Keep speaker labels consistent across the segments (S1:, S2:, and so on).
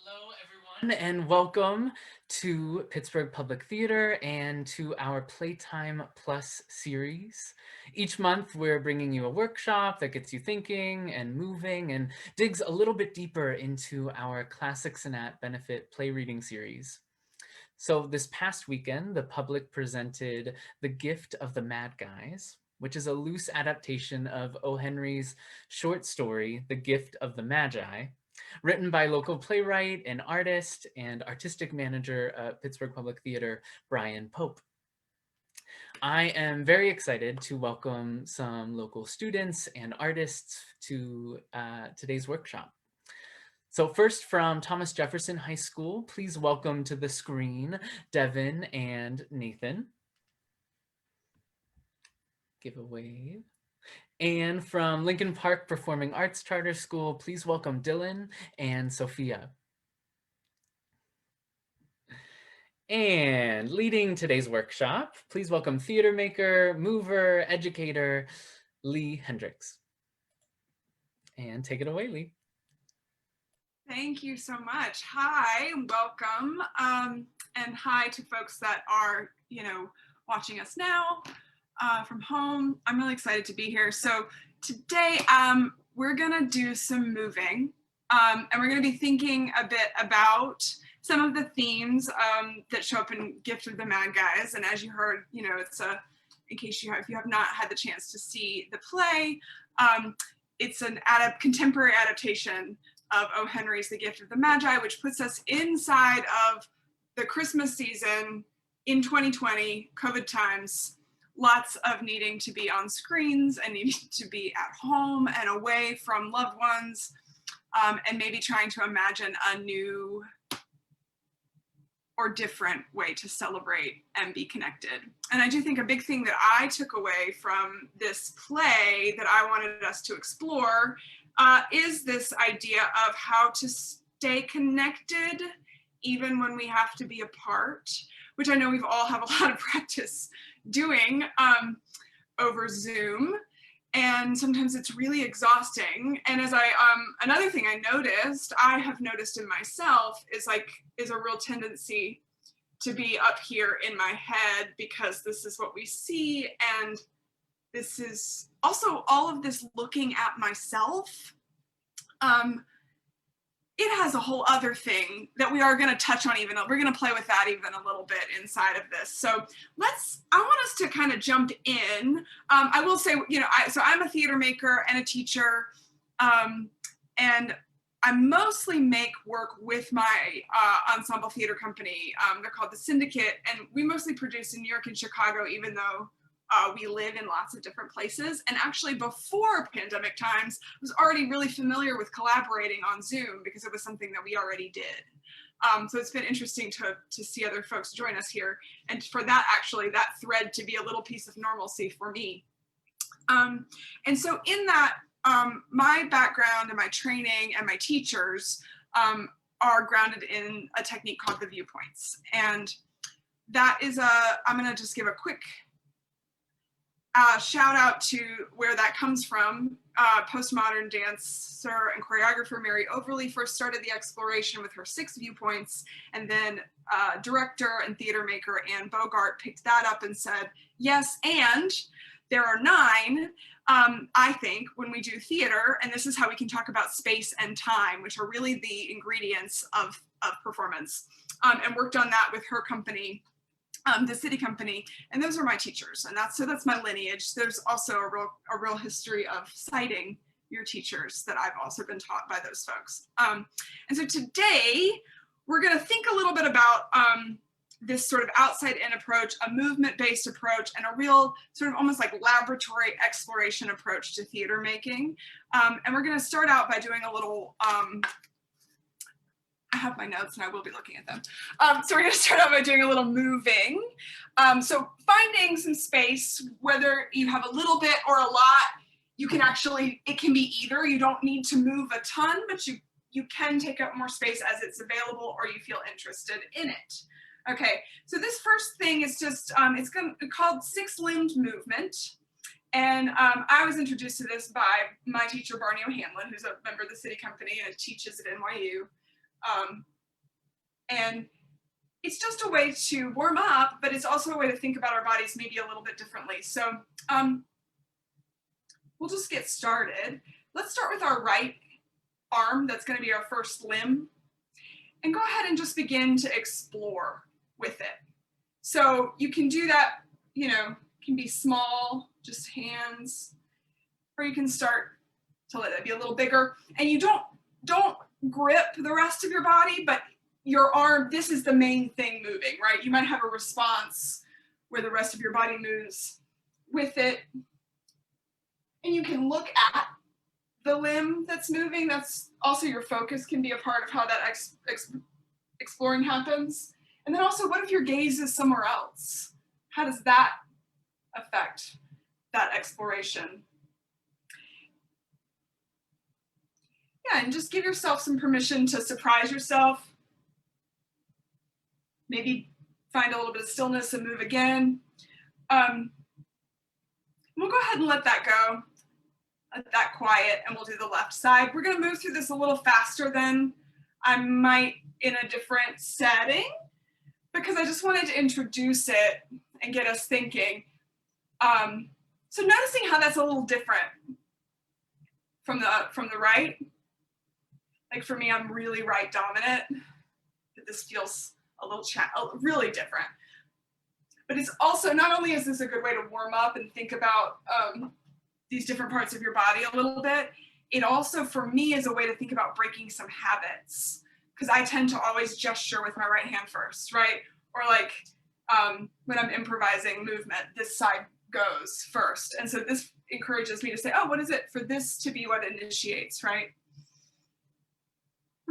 S1: Hello, everyone, and welcome to Pittsburgh Public Theater and to our Playtime Plus series. Each month, we're bringing you a workshop that gets you thinking and moving and digs a little bit deeper into our Classic Sonat benefit play reading series. So this past weekend, the public presented The Gift of the Magi, which is a loose adaptation of O. Henry's short story, The Gift of the Magi, written by local playwright and artist and artistic manager at Pittsburgh Public Theater, Brian Bope. I am very excited to welcome some local students and artists to today's workshop. So first from Thomas Jefferson High School, please welcome to the screen, Devin and Nathan. Give a wave. And from Lincoln Park Performing Arts Charter School, please welcome Dylan and Sophia. And leading today's workshop, please welcome theater maker, mover, educator, Leigh Hendrix. And take it away, Leigh.
S2: Thank you so much. Hi, welcome. And hi to folks that are, watching us now from home. I'm really excited to be here. So today we're gonna do some moving and we're gonna be thinking a bit about some of the themes that show up in Gift of the Magi. And as you heard, it's in case if you have not had the chance to see the play, it's an contemporary adaptation of O. Henry's The Gift of the Magi, which puts us inside of the Christmas season in 2020, COVID times, lots of needing to be on screens and needing to be at home and away from loved ones, and maybe trying to imagine a new or different way to celebrate and be connected. And I do think a big thing that I took away from this play that I wanted us to explore is this idea of how to stay connected even when we have to be apart, which I know we've all have a lot of practice doing over Zoom. And sometimes it's really exhausting. And as another thing I have noticed in myself is a real tendency to be up here in my head because this is what we see. And this is also all of this looking at myself. It has a whole other thing that we are going to touch on we're going to play with that even a little bit inside of this. So I want us to kind of jump in. I will say, so I'm a theater maker and a teacher, and I mostly make work with my ensemble theater company. They're called The Syndicate, and we mostly produce in New York and Chicago, even though we live in lots of different places. And actually before pandemic times, I was already really familiar with collaborating on Zoom because it was something that we already did. So it's been interesting to see other folks join us here. And for that thread to be a little piece of normalcy for me. And so in that, my background and my training and my teachers are grounded in a technique called the viewpoints. And that is I'm gonna just give a quick shout out to where that comes from. Postmodern dancer and choreographer Mary Overly first started the exploration with her 6 viewpoints, and then director and theater maker Anne Bogart picked that up and said, yes, and there are 9, I think, when we do theater, and this is how we can talk about space and time, which are really the ingredients of performance, and worked on that with her company, the City Company, and those are my teachers, and that's my lineage. There's also a real history of citing your teachers that I've also been taught by those folks. And so today we're going to think a little bit about this sort of outside-in approach, a movement-based approach, and a real sort of almost like laboratory exploration approach to theater making. And we're going to start out by doing a little I have my notes and I will be looking at them. So we're going to start out by doing a little moving. So finding some space, whether you have a little bit or a lot, you can it can be either. You don't need to move a ton, but you can take up more space as it's available or you feel interested in it. Okay, so this first thing is just, it's called 6-limbed movement. And I was introduced to this by my teacher, Barney O'Hanlon, who's a member of the City Company and teaches at NYU. And it's just a way to warm up, but it's also a way to think about our bodies maybe a little bit differently. So we'll just get started. Let's start with our right arm. That's going to be our first limb. And go ahead and just begin to explore with it. So you can do that, you know, can be small, just hands, or you can start to let it be a little bigger. And you don't grip the rest of your body, but your arm, this is the main thing moving, right? You might have a response where the rest of your body moves with it. And you can look at the limb that's moving. That's also your focus can be a part of how that exploring happens. And then also, what if your gaze is somewhere else? How does that affect that exploration? Yeah, and just give yourself some permission to surprise yourself. Maybe find a little bit of stillness and move again. We'll go ahead and let that go. Let that quiet, and we'll do the left side. We're going to move through this a little faster than I might in a different setting, because I just wanted to introduce it and get us thinking. So noticing how that's a little different from the right. Like for me, I'm really right dominant. This feels a little really different. But it's also, not only is this a good way to warm up and think about these different parts of your body a little bit, it also for me is a way to think about breaking some habits, because I tend to always gesture with my right hand first, right? Or like when I'm improvising movement, this side goes first. And so this encourages me to say, oh, what is it for this to be what initiates, right?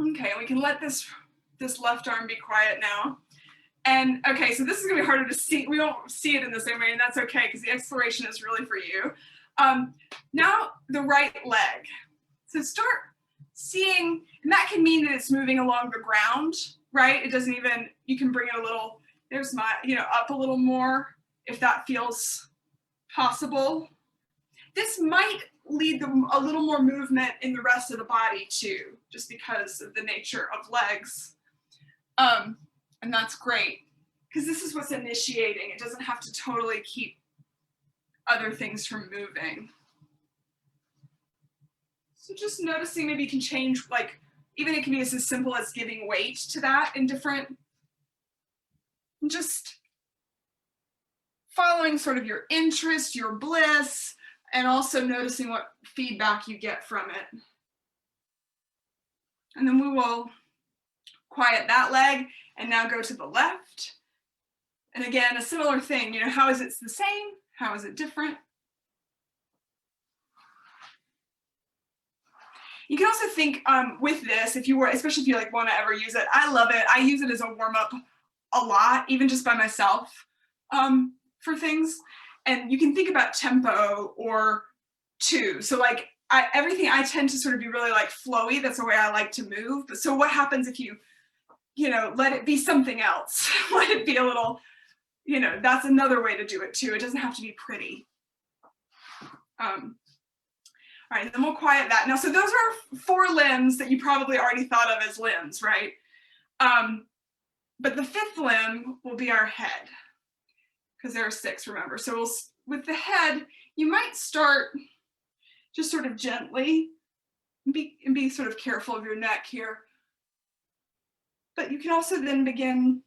S2: Okay, and we can let this left arm be quiet now. And okay, so this is gonna be harder to see. We won't see it in the same way, and that's okay, because the exploration is really for you. Now the right leg. So start seeing, and that can mean that it's moving along the ground, right? It doesn't even, you can bring it a little, there's my, up a little more if that feels possible. This might lead to a little more movement in the rest of the body too, just because of the nature of legs. And that's great, because this is what's initiating. It doesn't have to totally keep other things from moving. So just noticing, maybe you can change, like, even it can be as simple as giving weight to that in different, just following sort of your interest, your bliss, and also noticing what feedback you get from it. And then we will quiet that leg and now go to the left. And again, a similar thing, how is it the same? How is it different? You can also think with this, especially if you want to ever use it. I love it. I use it as a warm up a lot, even just by myself for things. And you can think about tempo or two. So everything, I tend to sort of be really flowy. That's the way I like to move. But so what happens if you let it be something else? Let it be a little, that's another way to do it too. It doesn't have to be pretty. All right, then we'll quiet that. Now, so those are 4 limbs that you probably already thought of as limbs, right? But the 5th limb will be our head, because there are 6, remember. So with the head, you might start just sort of gently and be sort of careful of your neck here. But you can also then begin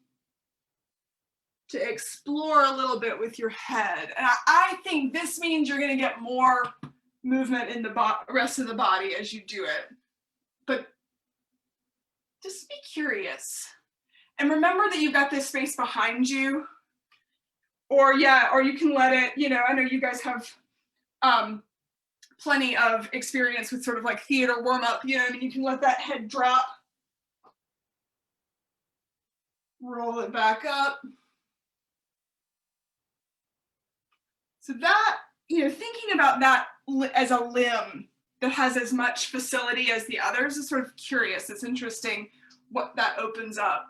S2: to explore a little bit with your head. And I think this means you're going to get more movement in the rest of the body as you do it. But just be curious. And remember that you've got this space behind you. Or you can let it, I know you guys have plenty of experience with sort of theater warm-up, you can let that head drop. Roll it back up. So that, thinking about that as a limb that has as much facility as the others is sort of curious. It's interesting what that opens up.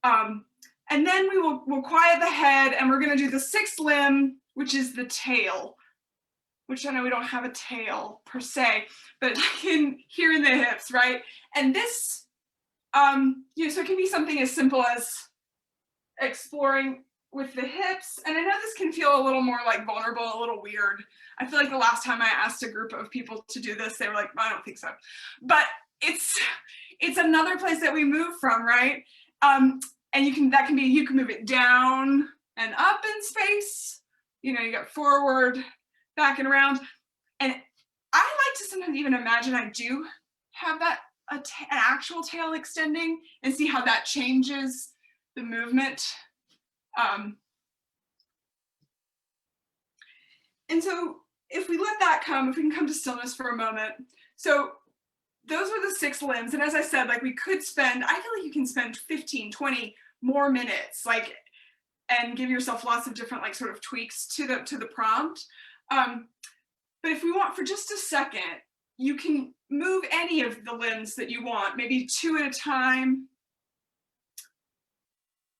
S2: And then we'll quiet the head, and we're going to do the 6th limb, which is the tail, which I know we don't have a tail per se, but here in the hips, right? And this So it can be something as simple as exploring with the hips. And I know this can feel a little more like vulnerable, a little weird. I feel like the last time I asked a group of people to do this, they were like, I don't think so. But it's another place that we move from, right? And you can move it down and up in space. You got forward, back and around. And I like to sometimes even imagine I do have that an actual tail extending and see how that changes the movement. And so if we let that come, if we can come to stillness for a moment. So those were the 6 limbs. And as I said, like we could spend, I feel like you can spend 15, 20 more minutes, like, and give yourself lots of different like sort of tweaks to the prompt. But if we want for just a second, you can move any of the limbs that you want, maybe 2 at a time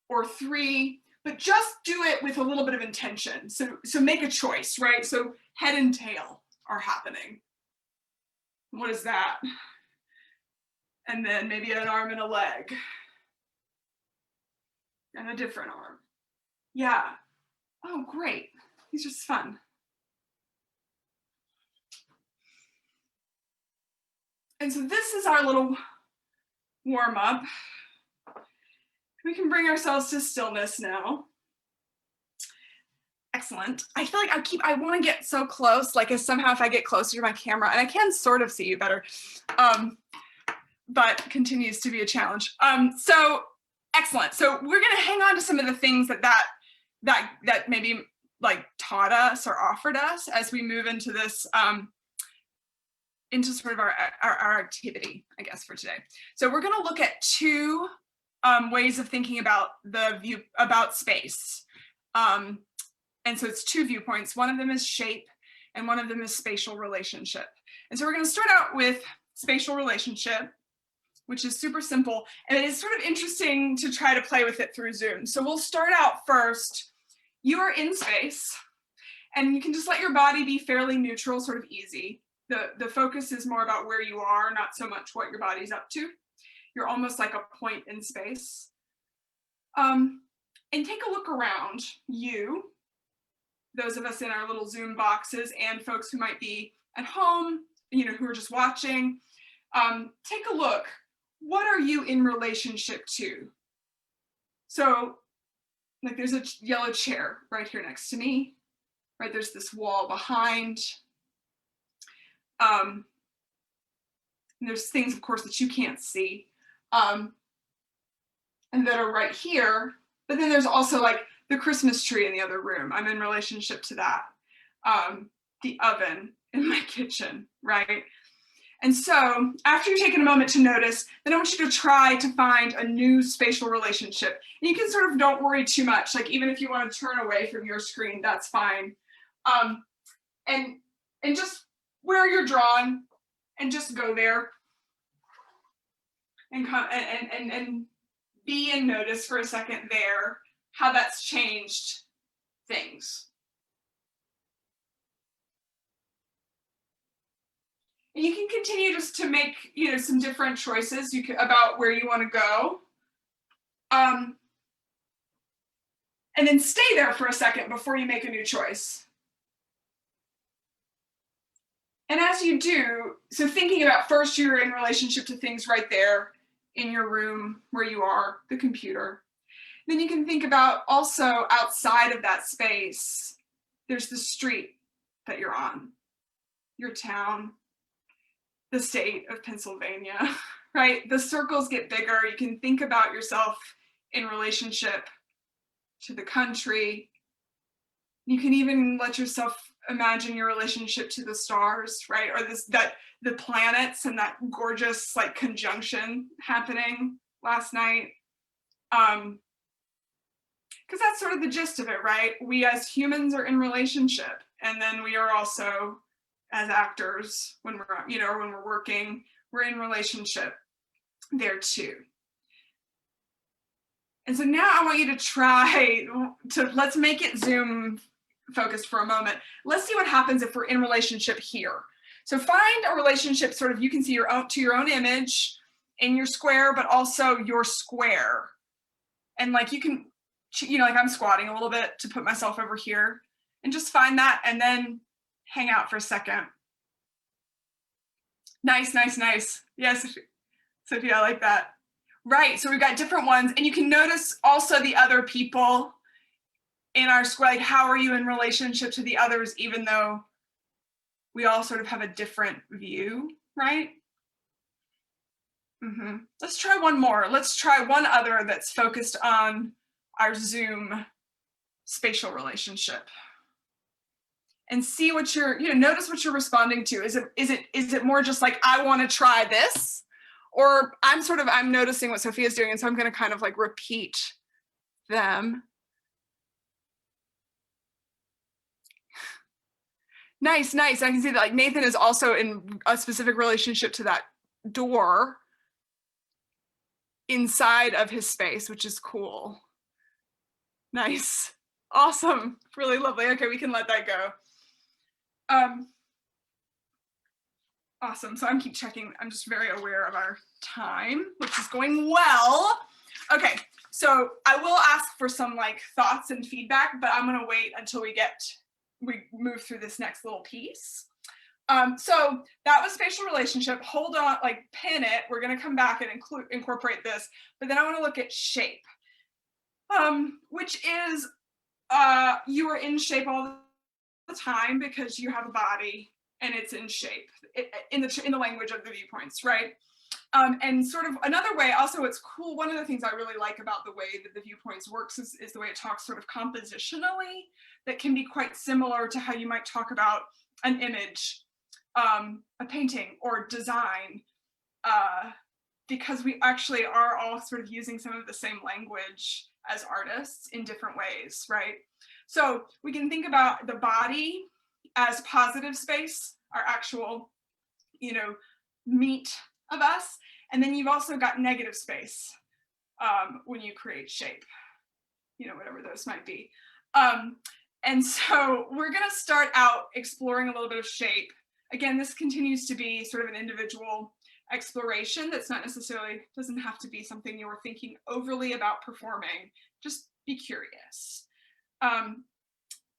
S2: or 3, but just do it with a little bit of intention. So make a choice, right? So head and tail are happening. What is that? And then maybe an arm and a leg. And a different arm. Yeah. Oh, great. These are just fun. And so this is our little warm up. We can bring ourselves to stillness now. Excellent. I feel like I want to get so close, like as somehow if I get closer to my camera, and I can sort of see you better, but continues to be a challenge. So excellent. So we're going to hang on to some of the things that maybe like taught us or offered us as we move into this, into sort of our activity, I guess, for today. So we're going to look at 2 ways of thinking about about space. And so it's 2 viewpoints. One of them is shape and one of them is spatial relationship. And so we're going to start out with spatial relationship, which is super simple. And it is sort of interesting to try to play with it through Zoom. So we'll start out first. You are in space and you can just let your body be fairly neutral, sort of easy. The focus is more about where you are, not so much what your body's up to. You're almost like a point in space. And take a look around you, those of us in our little Zoom boxes and folks who might be at home, who are just watching. Take a look. What are you in relationship to? So like there's a yellow chair right here next to me, right? There's this wall behind. And there's things, of course, that you can't see and that are right here. But then there's also like the Christmas tree in the other room. I'm in relationship to that. The oven in my kitchen, right? And so after you've taken a moment to notice, then I want you to try to find a new spatial relationship. And you can sort of don't worry too much. Like even if you want to turn away from your screen, that's fine. And just where you're drawn and just go there and come and be and notice for a second there how that's changed things. And you can continue just to make some different choices about where you want to go. And then stay there for a second before you make a new choice. And as you do, so thinking about first you're in relationship to things right there in your room where you are, the computer. Then you can think about also outside of that space, there's the street that you're on, your town, the state of Pennsylvania, right? The circles get bigger. You can think about yourself in relationship to the country. You can even let yourself imagine your relationship to the stars, right? Or the planets and that gorgeous like conjunction happening last night. Because that's sort of the gist of it, right? We as humans are in relationship, and then we are also as actors when we're when we're working, we're in relationship there too. And so now I want you to try to, let's make it Zoom focused for a moment. Let's see what happens if we're in relationship here. So find a relationship sort of, you can see your own image, in your square, but also your square. And like you can, like I'm squatting a little bit to put myself over here, and just find that and then hang out for a second. Nice, nice, nice. Yes, Sophia, I like that. Right, so we've got different ones, and you can notice also the other people in our square, like how are you in relationship to the others, even though we all sort of have a different view, right? Let's try one more. Let's try one other that's focused on our Zoom spatial relationship. And see what you're, notice what you're responding to. Is it more just like, I want to try this? Or I'm noticing what Sophia's doing, and so I'm going to kind of like repeat them. Nice, nice. I can see that like Nathan is also in a specific relationship to that door inside of his space, which is cool. Nice. Awesome. Really lovely. Okay, we can let that go. Awesome. So I'm keep checking. I'm just very aware of our time, which is going well. Okay, so I will ask for some like thoughts and feedback, but I'm gonna wait until we move through this next little piece. So that was spatial relationship. Hold on, like pin it. We're gonna come back and incorporate this, but then I want to look at shape, which is you are in shape all the time because you have a body and it's in shape in the language of the viewpoints, right? And sort of another way, also it's cool, one of the things I really like about the way that the viewpoints works is the way it talks sort of compositionally, that can be quite similar to how you might talk about an image, a painting or design, because we actually are all sort of using some of the same language as artists in different ways, right? So we can think about the body as positive space, our actual, meat of us. And then you've also got negative space when you create shape, whatever those might be. And so we're gonna start out exploring a little bit of shape. Again, this continues to be sort of an individual exploration that's not necessarily, doesn't have to be something you're thinking overly about performing, just be curious.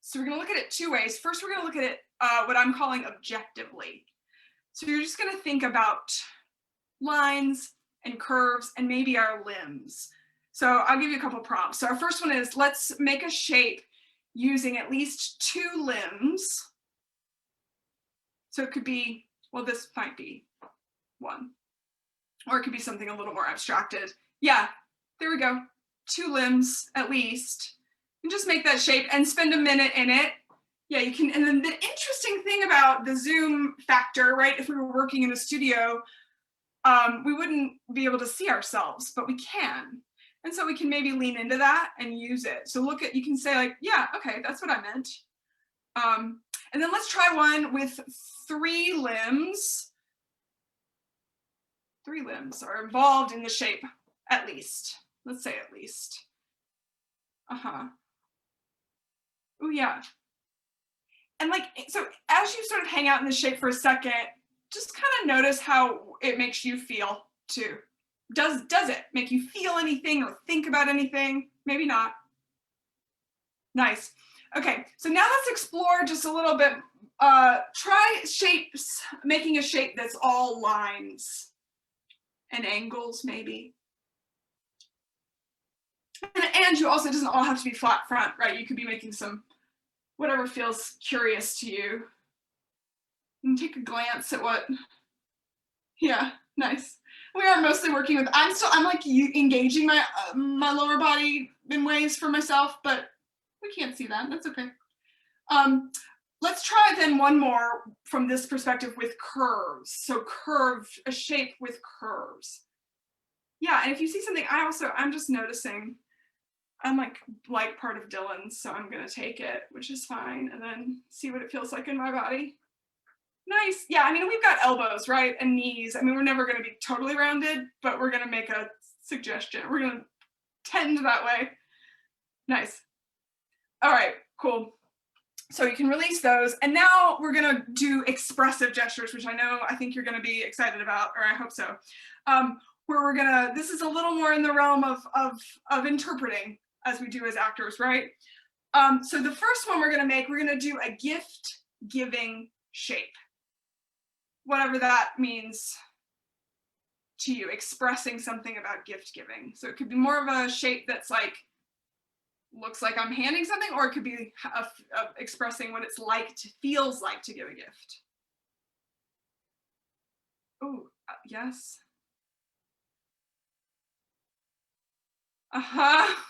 S2: So we're gonna look at it two ways. First, we're gonna look at it what I'm calling objectively. So you're just gonna think about lines and curves and maybe our limbs. So I'll give you a couple prompts. So our first one is, let's make a shape using at least two limbs. So it could be, well, this might be one, or it could be something a little more abstracted. Yeah, there we go. Two limbs at least, and just make that shape and spend a minute in it. Yeah, you can. And then the interesting thing about the Zoom factor, right? If we were working in a studio, we wouldn't be able to see ourselves, but we can. And so we can maybe lean into that and use it. So you can say like, yeah, okay, that's what I meant. And then let's try one with three limbs. Three limbs are involved in the shape, at least. Let's say at least. Oh yeah. And like, so as you sort of hang out in the shape for a second, just kind of notice how it makes you feel too. Does it make you feel anything or think about anything? Maybe not. Nice. Okay, so now let's explore just a little bit. Try shapes, making a shape that's all lines and angles maybe. And you also, it doesn't all have to be flat front, right? You could be making some, whatever feels curious to you. And take a glance at what, yeah, nice. We are mostly working with, I'm like engaging my my lower body in ways for myself, but we can't see that, that's okay. Let's try then one more from this perspective with curves. So a shape with curves. Yeah, and if you see something, I'm just noticing, I'm like part of Dylan's, so I'm gonna take it, which is fine, and then see what it feels like in my body. Nice. Yeah, I mean, we've got elbows, right? And knees. I mean, we're never going to be totally rounded, but we're going to make a suggestion. We're going to tend that way. Nice. All right, cool. So you can release those. And now we're going to do expressive gestures, which I think you're going to be excited about, or I hope so. where this is a little more in the realm of interpreting, as we do as actors, right? So the first one we're gonna do a gift giving shape. Whatever that means to you, expressing something about gift giving. So it could be more of a shape that's like, looks like I'm handing something, or it could be expressing what it's like feels like to give a gift. Oh, yes.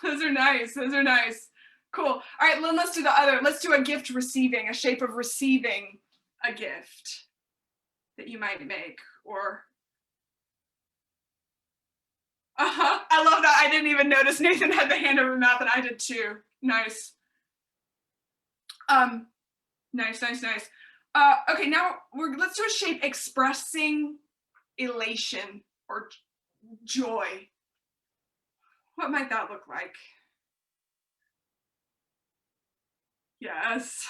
S2: Those are nice. Those are nice. Cool. All right, let's do the other. Let's do a gift receiving, a shape of receiving a gift that you might make, or I love that. I didn't even notice Nathan had the hand over mouth, and I did too. Nice. Nice. Okay, now let's do a shape expressing elation or joy. What might that look like? Yes.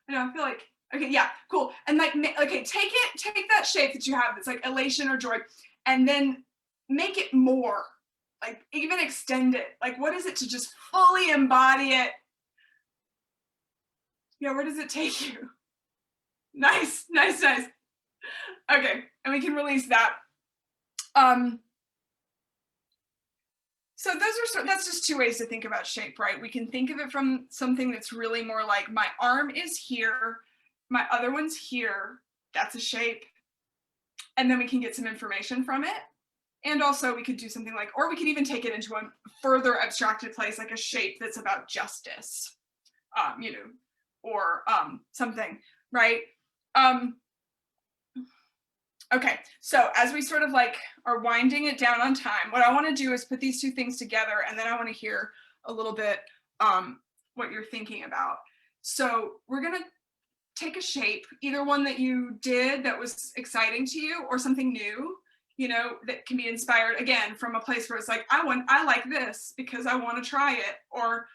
S2: I know, I feel like, okay, yeah, cool. And like, okay, take that shape that you have that's like elation or joy, and then make it more, like even extend it. Like, what is it to just fully embody it? Yeah, where does it take you? Nice. Okay, and we can release that. So that's just two ways to think about shape, right? We can think of it from something that's really more like, my arm is here, my other one's here, that's a shape. And then we can get some information from it. And also we could do something like, or we could even take it into a further abstracted place, like a shape that's about justice, or something, right? Okay, so as we sort of like are winding it down on time, what I want to do is put these two things together, and then I want to hear a little bit what you're thinking about. So we're going to take a shape, either one that you did that was exciting to you, or something new, that can be inspired again from a place where it's like, I like this because I want to try it, or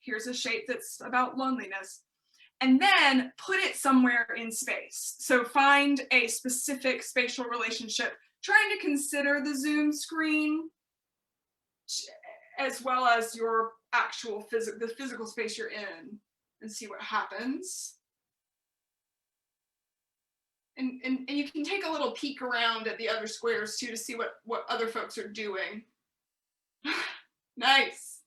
S2: here's a shape that's about loneliness. And then put it somewhere in space. So find a specific spatial relationship, trying to consider the Zoom screen as well as your actual the physical space you're in, and see what happens. And you can take a little peek around at the other squares too, to see what other folks are doing. Nice.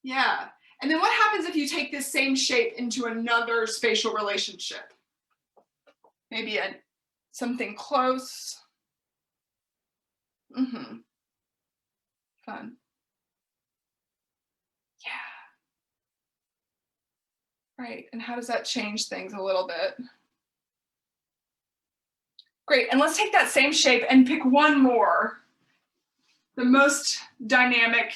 S2: Yeah. And then what happens if you take this same shape into another spatial relationship? Maybe something close. Fun. Yeah. Right, and how does that change things a little bit? Great, and let's take that same shape and pick one more, the most dynamic,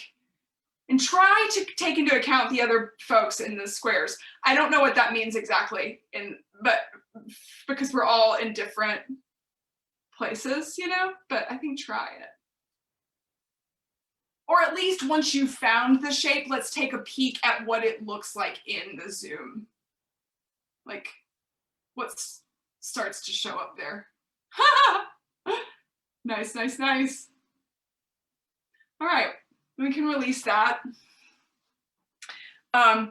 S2: and try to take into account the other folks in the squares. I don't know what that means exactly, but because we're all in different places, but I think try it. Or at least once you've found the shape, let's take a peek at what it looks like in the Zoom. Like, what starts to show up there. Nice. All right, we can release that. And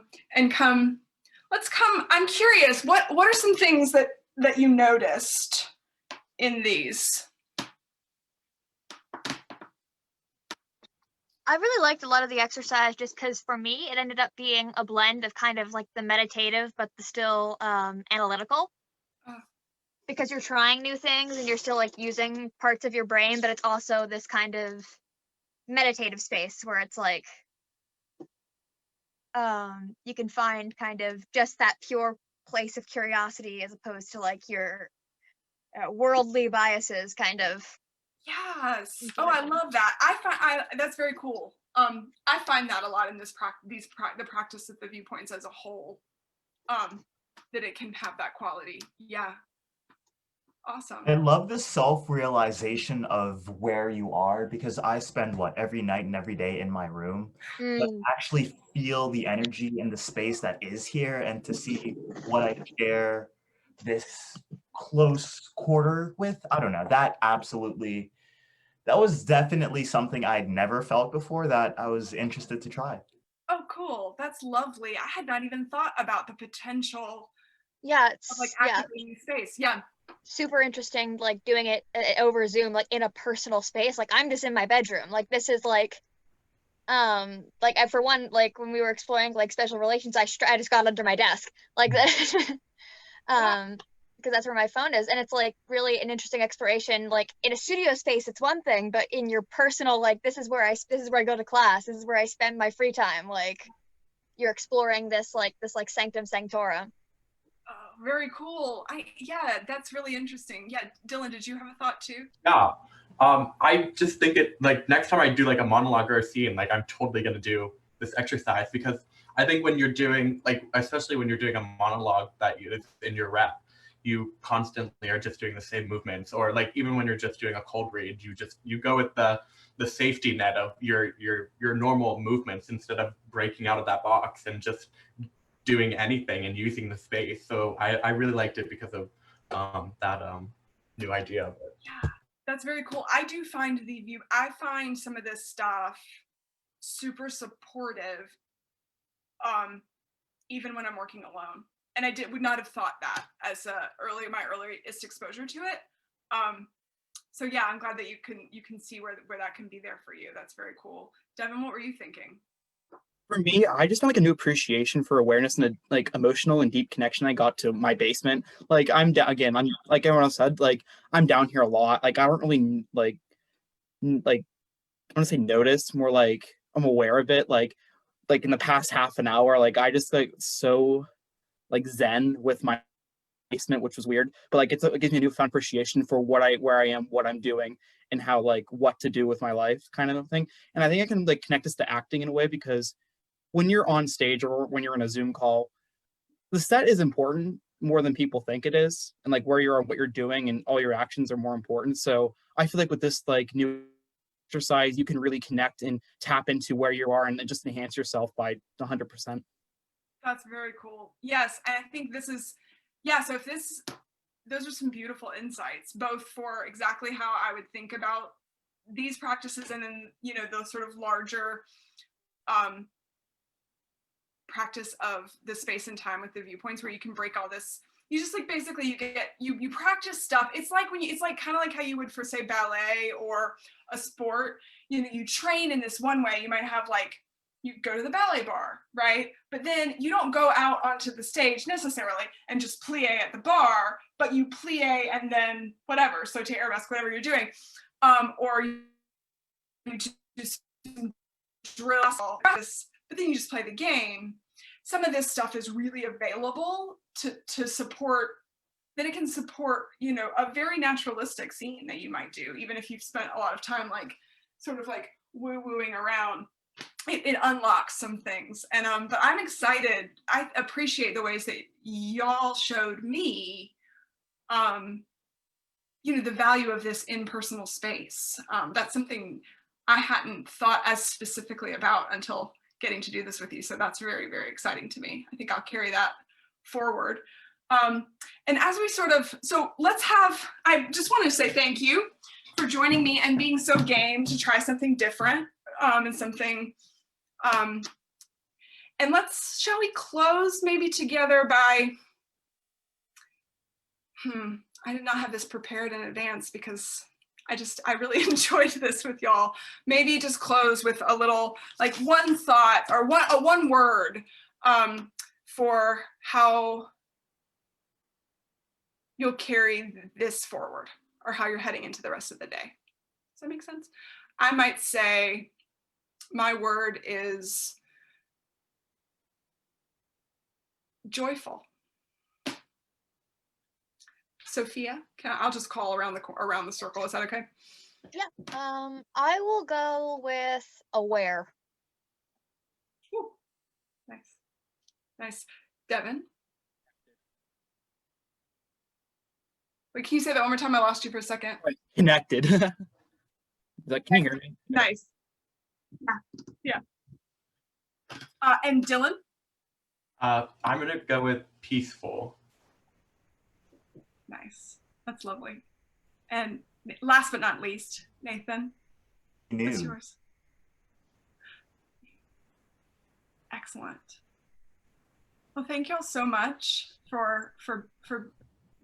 S2: I'm curious, what are some things that you noticed in these?
S3: I really liked a lot of the exercise, just because for me, it ended up being a blend of kind of like the meditative, but the still analytical. Because you're trying new things and you're still like using parts of your brain, but it's also this kind of meditative space where it's like you can find kind of just that pure place of curiosity, as opposed to like your worldly biases kind of.
S2: Yes. Oh, I love that. That's very cool. I find that a lot in the practice of the viewpoints as a whole, that it can have that quality. Yeah. Awesome.
S4: I love the self-realization of where you are, because I spend every night and every day in my room, but actually feel the energy and the space that is here, and to see what I share this close quarter with. I don't know. That was definitely something I'd never felt before that I was interested to try.
S2: Oh, cool. That's lovely. I had not even thought about the potential
S3: Yeah,
S2: of like
S3: it's
S2: activating space. Yeah.
S3: super interesting, like doing it over Zoom, like in a personal space. Like I'm just in my bedroom. Like this is like for one, like when we were exploring like special relations, I just got under my desk like that. Because that's where my phone is, and it's like really an interesting exploration. Like in a studio space it's one thing, but in your personal, like this is where I go to class, this is where I spend my free time, like you're exploring this sanctum sanctorum.
S2: Oh, very cool. Yeah, that's really interesting. Yeah, Dylan, did you have a thought too?
S5: Yeah. I just think it, like, next time I do like a monologue or a scene, like I'm totally gonna do this exercise, because I think when you're doing, like, especially when you're doing a monologue that it's in your rep, you constantly are just doing the same movements, or like even when you're just doing a cold read, you go with the safety net of your normal movements instead of breaking out of that box and just doing anything and using the space. So I really liked it because of that new idea of it.
S2: Yeah, that's very cool. I find some of this stuff super supportive, even when I'm working alone. And I would not have thought that as my earliest exposure to it. So yeah, I'm glad that you can see where that can be there for you. That's very cool. Devin, what were you thinking?
S6: For me, I just found like a new appreciation for awareness and a like emotional and deep connection I got to my basement. Like I'm like everyone else said, like I'm down here a lot. Like I don't really like I want to say notice, more like I'm aware of it. Like in the past half an hour, like I just like so like zen with my basement, which was weird. But like it gives me a newfound appreciation for where I am, what I'm doing, and how like what to do with my life, kind of thing. And I think I can like connect this to acting in a way, because when you're on stage or when you're in a Zoom call, the set is important more than people think it is. And like where you are, what you're doing, and all your actions are more important. So I feel like with this like new exercise, you can really connect and tap into where you are and just enhance yourself by 100%.
S2: That's very cool. Yes, and I think this is, so those are some beautiful insights, both for exactly how I would think about these practices, and then, those sort of larger practice of the space and time with the viewpoints, where you can break all this. You just like basically you practice stuff. It's like it's like kind of like how you would for say ballet or a sport. You train in this one way. You might have like, you go to the ballet bar, right? But then you don't go out onto the stage necessarily and just plie at the bar, but you plie and then whatever. So to arabesque, whatever you're doing, or you just drill practice, but then you just play the game. Some of this stuff is really available to support, that it can support, a very naturalistic scene that you might do, even if you've spent a lot of time like sort of like woo-wooing around. It unlocks some things. And but I'm excited. I appreciate the ways that y'all showed me the value of this in-personal space. That's something I hadn't thought as specifically about until getting to do this with you. So that's very, very exciting to me. I think I'll carry that forward. And as we I just want to say thank you for joining me and being so game to try something different, and something, and shall we close maybe together by, I did not have this prepared in advance because I really enjoyed this with y'all. Maybe just close with a little, like one thought or one word for how you'll carry this forward, or how you're heading into the rest of the day. Does that make sense? I might say my word is joyful. Sophia, I'll just call around the circle. Is that okay?
S3: Yeah. I will go with aware.
S2: Ooh, nice. Devin? Wait, can you say that one more time? I lost you for a second.
S6: Connected. Like, can you hear me?
S2: Nice. Yeah. And Dylan?
S5: I'm gonna go with peaceful.
S2: Nice. That's lovely. And last but not least, Nathan, what's yours? Excellent. Well, thank you all so much for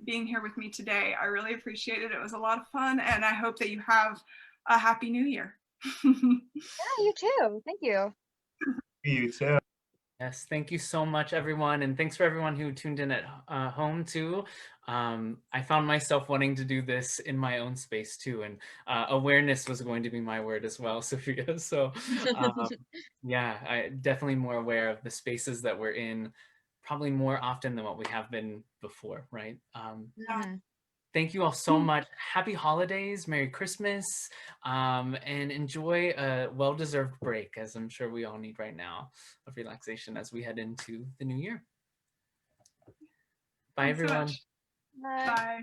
S2: being here with me today. I really appreciate it. It was a lot of fun, and I hope that you have a happy new year.
S3: Yeah, you too. Thank you.
S4: You too.
S1: Yes, thank you so much, everyone. And thanks for everyone who tuned in at home, too. I found myself wanting to do this in my own space, too. And awareness was going to be my word as well, Sophia. So yeah, I definitely more aware of the spaces that we're in, probably more often than what we have been before, right? Thank you all so much. Happy holidays, Merry Christmas, and enjoy a well-deserved break, as I'm sure we all need right now, of relaxation as we head into the new year. Bye,
S2: Thanks so
S1: everyone.
S2: much. Bye.